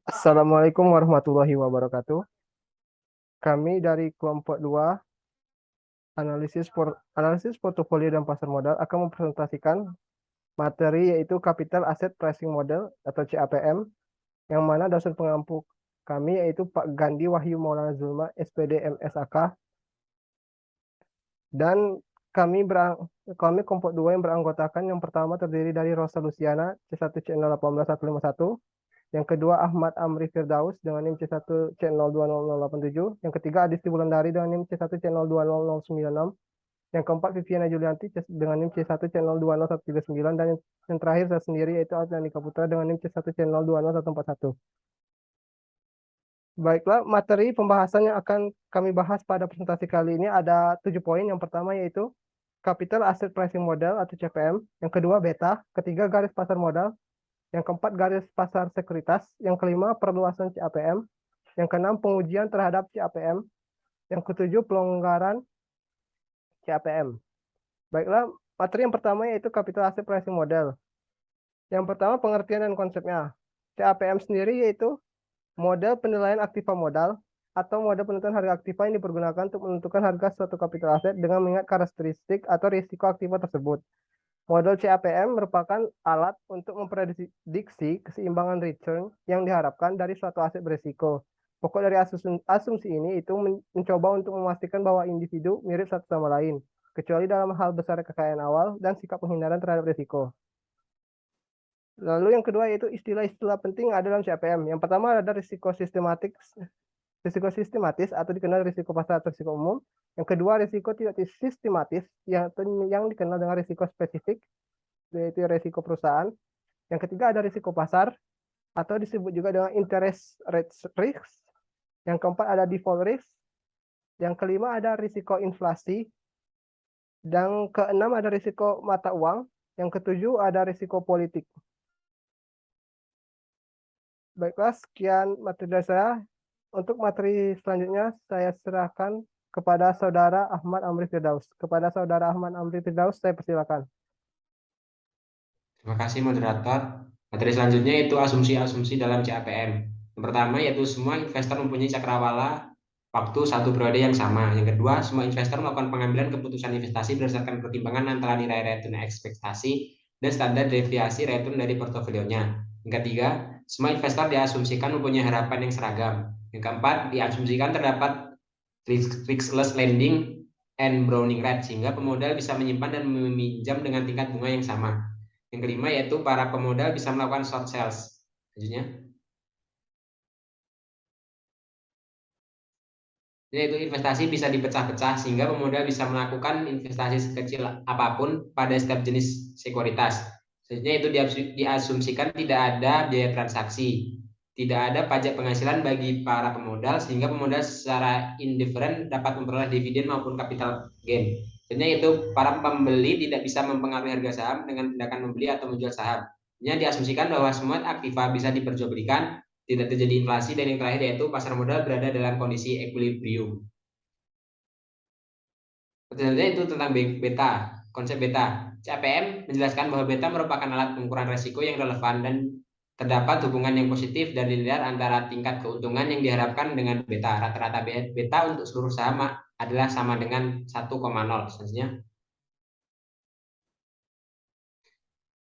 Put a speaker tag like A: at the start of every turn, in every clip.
A: Assalamualaikum warahmatullahi wabarakatuh. Kami dari kelompok 2 analisis portofolio dan pasar modal akan mempresentasikan materi yaitu Capital Asset Pricing Model atau CAPM yang mana dosen pengampu kami yaitu Pak Gandhi Wahyu Maulana Zulma SPD MSAK dan kami kelompok 2 yang beranggotakan yang pertama terdiri dari Rosa Luciana C1 C018151. Yang kedua Ahmad Amri Firdaus dengan NIM C1 C020087. Yang ketiga Adisti Wulandari dengan NIM C1 C020096. Yang keempat Viviana Julianti dengan NIM C1 C020139. Dan yang terakhir saya sendiri yaitu Alfianika Putra dengan NIM C1 C020141. Baiklah, materi pembahasan yang akan kami bahas pada presentasi kali ini ada 7 poin. Yang pertama yaitu Capital Asset Pricing Model atau CPM. Yang kedua beta. Ketiga garis pasar modal. Yang keempat, garis pasar sekuritas. Yang kelima, perluasan CAPM. Yang keenam, pengujian terhadap CAPM. Yang ketujuh, pelonggaran CAPM. Baiklah, materi yang pertama yaitu Capital Asset Pricing Model. Yang pertama, pengertian dan konsepnya. CAPM sendiri yaitu model penilaian aktiva modal atau model penentuan harga aktiva yang dipergunakan untuk menentukan harga suatu capital aset dengan mengingat karakteristik atau risiko aktiva tersebut. Model CAPM merupakan alat untuk memprediksi keseimbangan return yang diharapkan dari suatu aset berisiko. Pokok dari asumsi ini itu mencoba untuk memastikan bahwa individu mirip satu sama lain, kecuali dalam hal besar kekayaan awal dan sikap penghindaran terhadap risiko. Lalu yang kedua yaitu istilah-istilah penting ada dalam CAPM. Yang pertama ada risiko sistematis atau dikenal risiko pasar atau risiko umum. Yang kedua risiko tidak sistematis yang dikenal dengan risiko spesifik yaitu risiko perusahaan. Yang ketiga ada risiko pasar atau disebut juga dengan interest rate risk. Yang keempat ada default risk. Yang kelima ada risiko inflasi. Dan keenam ada risiko mata uang. Yang ketujuh ada risiko politik. Baiklah, sekian materi dari saya. Untuk materi selanjutnya saya serahkan kepada Saudara Ahmad Amri Firdaus. Kepada Saudara Ahmad Amri Firdaus, saya persilakan.
B: Terima kasih moderator. Materi selanjutnya itu asumsi-asumsi dalam CAPM. Yang pertama yaitu semua investor mempunyai cakrawala waktu satu periode yang sama. Yang kedua, semua investor melakukan pengambilan keputusan investasi berdasarkan pertimbangan antara nilai return ekspektasi dan standar deviasi return dari portofolionya. Yang ketiga, semua investor diasumsikan mempunyai harapan yang seragam. Yang keempat, diasumsikan terdapat riskless lending and borrowing rate sehingga pemodal bisa menyimpan dan meminjam dengan tingkat bunga yang sama. Yang kelima yaitu para pemodal bisa melakukan short sales. Selanjutnya, yaitu investasi bisa dipecah-pecah sehingga pemodal bisa melakukan investasi sekecil apapun pada setiap jenis sekuritas. Selanjutnya itu diasumsikan tidak ada biaya transaksi, tidak ada pajak penghasilan bagi para pemodal sehingga pemodal secara indifferent dapat memperoleh dividen maupun capital gain. Selanjutnya itu para pembeli tidak bisa mempengaruhi harga saham dengan tindakan membeli atau menjual saham. Ini diasumsikan bahwa semua aktiva bisa diperjualbelikan, tidak terjadi inflasi, dan yang terakhir yaitu pasar modal berada dalam kondisi equilibrium. Selanjutnya itu tentang beta, konsep beta. CAPM menjelaskan bahwa beta merupakan alat pengukuran resiko yang relevan dan terdapat hubungan yang positif dan linear antara tingkat keuntungan yang diharapkan dengan beta. Rata-rata beta untuk seluruh saham adalah sama dengan 1,0. Selanjutnya,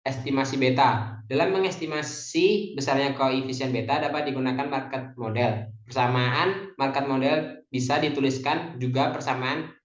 B: estimasi beta. Dalam mengestimasi besarnya koefisien beta dapat digunakan market model. Persamaan market model bisa dituliskan juga persamaan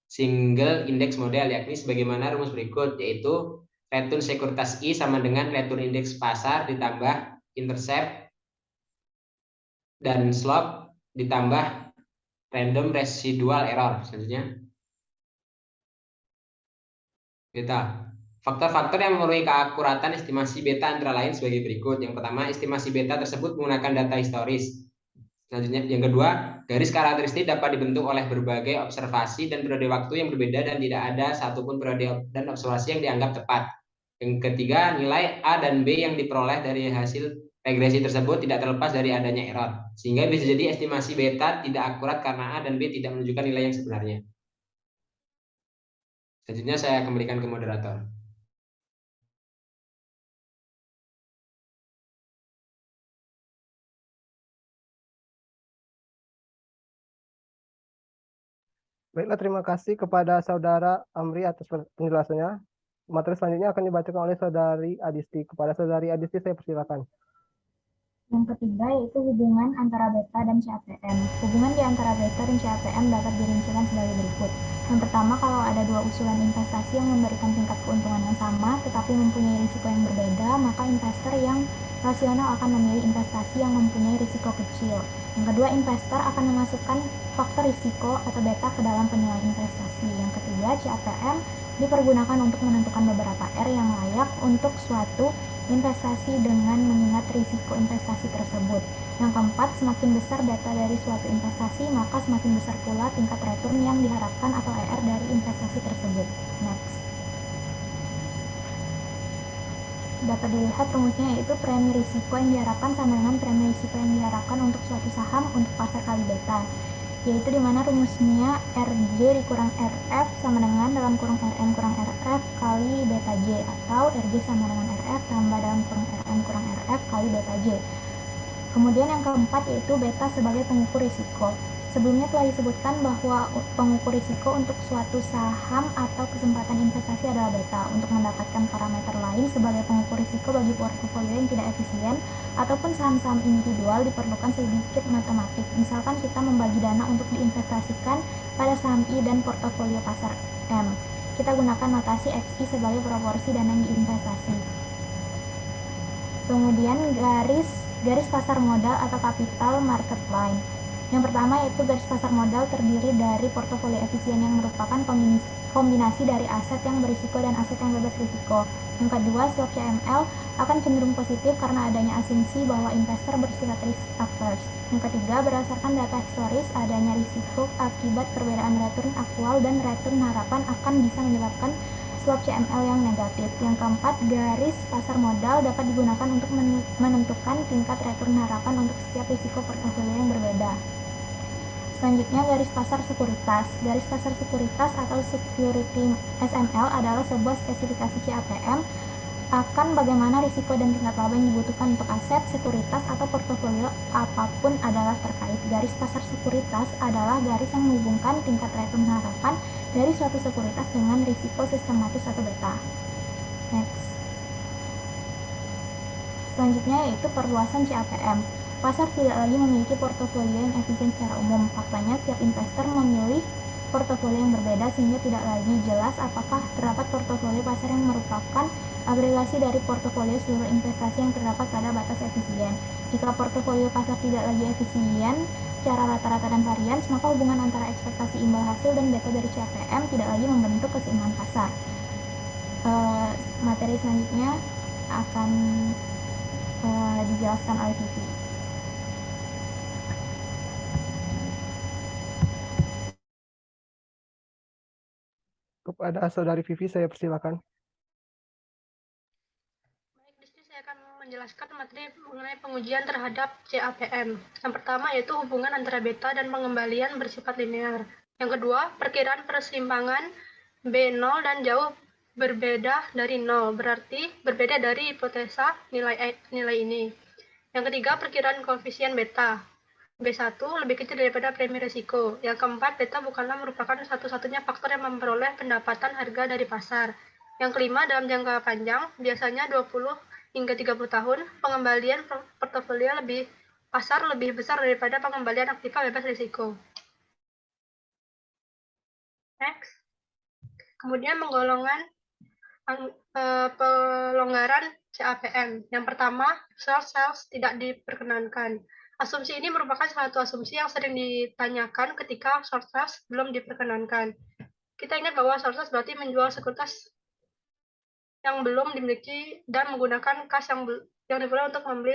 B: single index model, yakni sebagaimana rumus berikut, yaitu return sekuritas I sama dengan return indeks pasar ditambah intercept dan slope ditambah random residual error. Selanjutnya, beta. Faktor-faktor yang memenuhi keakuratan estimasi beta antara lain sebagai berikut. Yang pertama, estimasi beta tersebut menggunakan data historis. Selanjutnya, yang kedua, garis karakteristik dapat dibentuk oleh berbagai observasi dan periode waktu yang berbeda dan tidak ada satupun periode dan observasi yang dianggap tepat. Yang ketiga, nilai A dan B yang diperoleh dari hasil regresi tersebut tidak terlepas dari adanya error. Sehingga bisa jadi estimasi beta tidak akurat karena A dan B tidak menunjukkan nilai yang sebenarnya. Selanjutnya saya kembalikan ke moderator.
A: Baiklah, terima kasih kepada Saudara Amri atas penjelasannya. Materi selanjutnya akan dibacakan oleh Saudari Adisti. Kepada Saudari Adisti, saya persilakan.
C: Yang ketiga yaitu hubungan antara beta dan CAPM. Hubungan di antara beta dan CAPM dapat dirincikan sebagai berikut. Yang pertama, kalau ada dua usulan investasi yang memberikan tingkat keuntungan yang sama tetapi mempunyai risiko yang berbeda, maka investor yang rasional akan memilih investasi yang mempunyai risiko kecil. Yang kedua, investor akan memasukkan faktor risiko atau beta ke dalam penilaian investasi. Yang ketiga, CAPM dipergunakan untuk menentukan beberapa R yang layak untuk suatu investasi dengan mengingat risiko investasi tersebut. Yang keempat, semakin besar data dari suatu investasi, maka semakin besar pula tingkat return yang diharapkan atau ER dari investasi tersebut. Next. Dapat dilihat rumusnya yaitu premi risiko yang diharapkan sama dengan premi risiko yang diharapkan untuk suatu saham untuk pasar kali beta, yaitu dimana rumusnya RJ dikurang RF sama dengan dalam kurung RM kurang RF kali beta J, atau RJ sama dengan RF tambah dalam kurung RM kurang RF kali beta J. Kemudian yang keempat yaitu beta sebagai pengukur risiko. Sebelumnya telah disebutkan bahwa pengukur risiko untuk suatu saham atau kesempatan investasi adalah beta. Untuk mendapatkan parameter lain sebagai pengukur risiko bagi portofolio yang tidak efisien ataupun saham-saham individual diperlukan sedikit matematik. Misalkan kita membagi dana untuk diinvestasikan pada saham I dan portofolio pasar M. Kita gunakan notasi XI sebagai proporsi dana yang diinvestasi. Kemudian garis pasar modal atau capital market line. Yang pertama yaitu garis pasar modal terdiri dari portofolio efisien yang merupakan kombinasi dari aset yang berisiko dan aset yang bebas risiko. Yang kedua, slope CML akan cenderung positif karena adanya asumsi bahwa investor bersifat risk averse. Yang ketiga, berdasarkan data historis, adanya risiko akibat perbedaan return aktual dan return harapan akan bisa menyebabkan slope CML yang negatif. Yang keempat, garis pasar modal dapat digunakan untuk menentukan tingkat return harapan untuk setiap risiko portofolio yang berbeda. Selanjutnya, garis pasar sekuritas. Garis pasar sekuritas atau security SML adalah sebuah spesifikasi CAPM akan bagaimana risiko dan tingkat laba yang dibutuhkan untuk aset, sekuritas, atau portofolio apapun adalah terkait. Garis pasar sekuritas adalah garis yang menghubungkan tingkat return harapan dari suatu sekuritas dengan risiko sistematis atau beta. Next. Selanjutnya yaitu perluasan CAPM. Pasar tidak lagi memiliki portofolio yang efisien secara umum. Faktanya, setiap investor memilih portofolio yang berbeda sehingga tidak lagi jelas apakah terdapat portofolio pasar yang merupakan agregasi dari portofolio seluruh investasi yang terdapat pada batas efisien. Jika portofolio pasar tidak lagi efisien secara rata-rata dan varians, maka hubungan antara ekspektasi imbal hasil dan beta dari CAPM tidak lagi membentuk keseimbangan pasar. Materi selanjutnya akan dijelaskan oleh Vivi.
A: Kepada Saudari Vivi, saya persilakan.
D: Baik, di sini saya akan menjelaskan materi mengenai pengujian terhadap CAPM. Yang pertama yaitu hubungan antara beta dan pengembalian bersifat linear. Yang kedua, perkiraan persimpangan B0 dan jauh berbeda dari 0, berarti berbeda dari hipotesa nilai ini. Yang ketiga, perkiraan koefisien beta. B1 lebih kecil daripada premi risiko. Yang keempat, beta bukanlah merupakan satu-satunya faktor yang memperoleh pendapatan harga dari pasar. Yang kelima, dalam jangka panjang, biasanya 20 hingga 30 tahun, pengembalian portofolio pasar lebih besar daripada pengembalian aktiva bebas risiko. Next. Kemudian pelonggaran CAPM. Yang pertama, short sales tidak diperkenankan. Asumsi ini merupakan suatu asumsi yang sering ditanyakan ketika short sales belum diperkenankan. Kita ingat bahwa short sales berarti menjual sekuritas yang belum dimiliki dan menggunakan kas yang diperoleh untuk membeli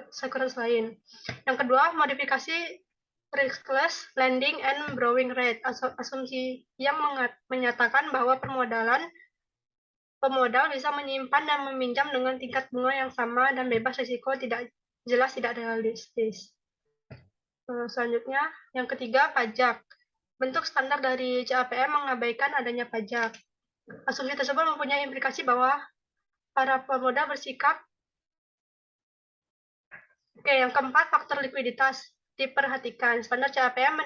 D: sekuritas lain. Yang kedua, modifikasi riskless lending and borrowing rate. Asumsi yang menyatakan bahwa pemodal bisa menyimpan dan meminjam dengan tingkat bunga yang sama dan bebas risiko tidak realistis. Selanjutnya, yang ketiga, pajak. Bentuk standar dari CAPM mengabaikan adanya pajak. Asumsi tersebut mempunyai implikasi bahwa para pemodal bersikap. Yang keempat, faktor likuiditas diperhatikan. Standar CAPM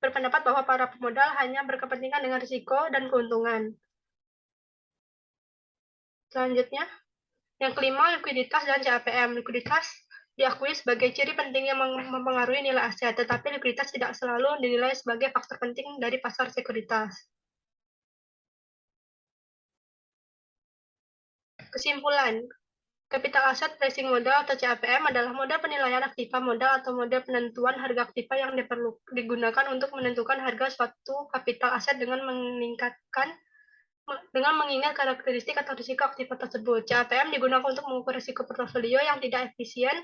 D: berpendapat bahwa para pemodal hanya berkepentingan dengan risiko dan keuntungan. Selanjutnya, yang kelima, likuiditas dan CAPM. Likuiditas diakui sebagai ciri penting yang mempengaruhi nilai aset, tetapi likuiditas tidak selalu dinilai sebagai faktor penting dari pasar sekuritas. Kesimpulan, capital asset pricing model atau CAPM adalah model penilaian aktiva modal atau model penentuan harga aktiva yang digunakan untuk menentukan harga suatu capital aset dengan mengingat karakteristik atau risiko aktiva tersebut. CAPM digunakan untuk mengukur risiko portofolio yang tidak efisien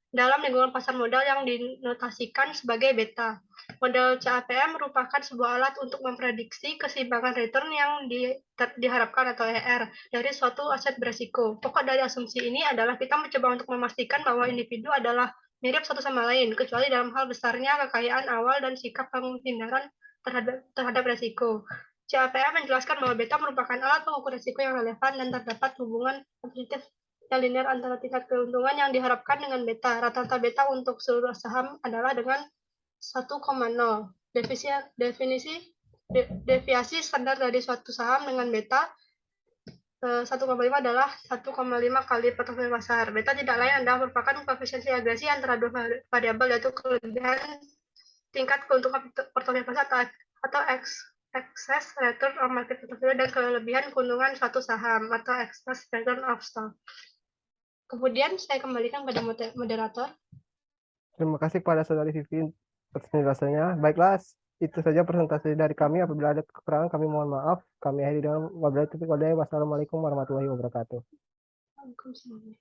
D: dalam lingkungan pasar modal yang dinotasikan sebagai beta. Model CAPM merupakan sebuah alat untuk memprediksi keseimbangan return yang diharapkan atau ER dari suatu aset berisiko. Pokok dari asumsi ini adalah kita mencoba untuk memastikan bahwa individu adalah mirip satu sama lain, kecuali dalam hal besarnya kekayaan awal dan sikap penghindaran terhadap risiko. CAPM menjelaskan bahwa beta merupakan alat pengukur risiko yang relevan dan terdapat hubungan positif yang linear antara tingkat keuntungan yang diharapkan dengan beta. Rata-rata beta untuk seluruh saham adalah dengan 1,0. Deviasi standar dari suatu saham dengan beta 1,5 adalah 1,5 kali portofolio pasar. Beta tidak lain adalah merupakan koefisiensi agresi antara dua variabel, yaitu kelebihan tingkat keuntungan portofolio pasar atau excess return on market portfolio dan kelebihan keuntungan suatu saham atau excess return of stock. Kemudian saya kembalikan pada moderator.
A: Terima kasih kepada Saudari Vivi atas penjelasannya. Baiklah, itu saja presentasi dari kami. Apabila ada kekurangan, kami mohon maaf. Kami akhiri dengan wabillahi taufiq wal hidayah. Wassalamualaikum warahmatullahi wabarakatuh.
D: Waalaikumsalam.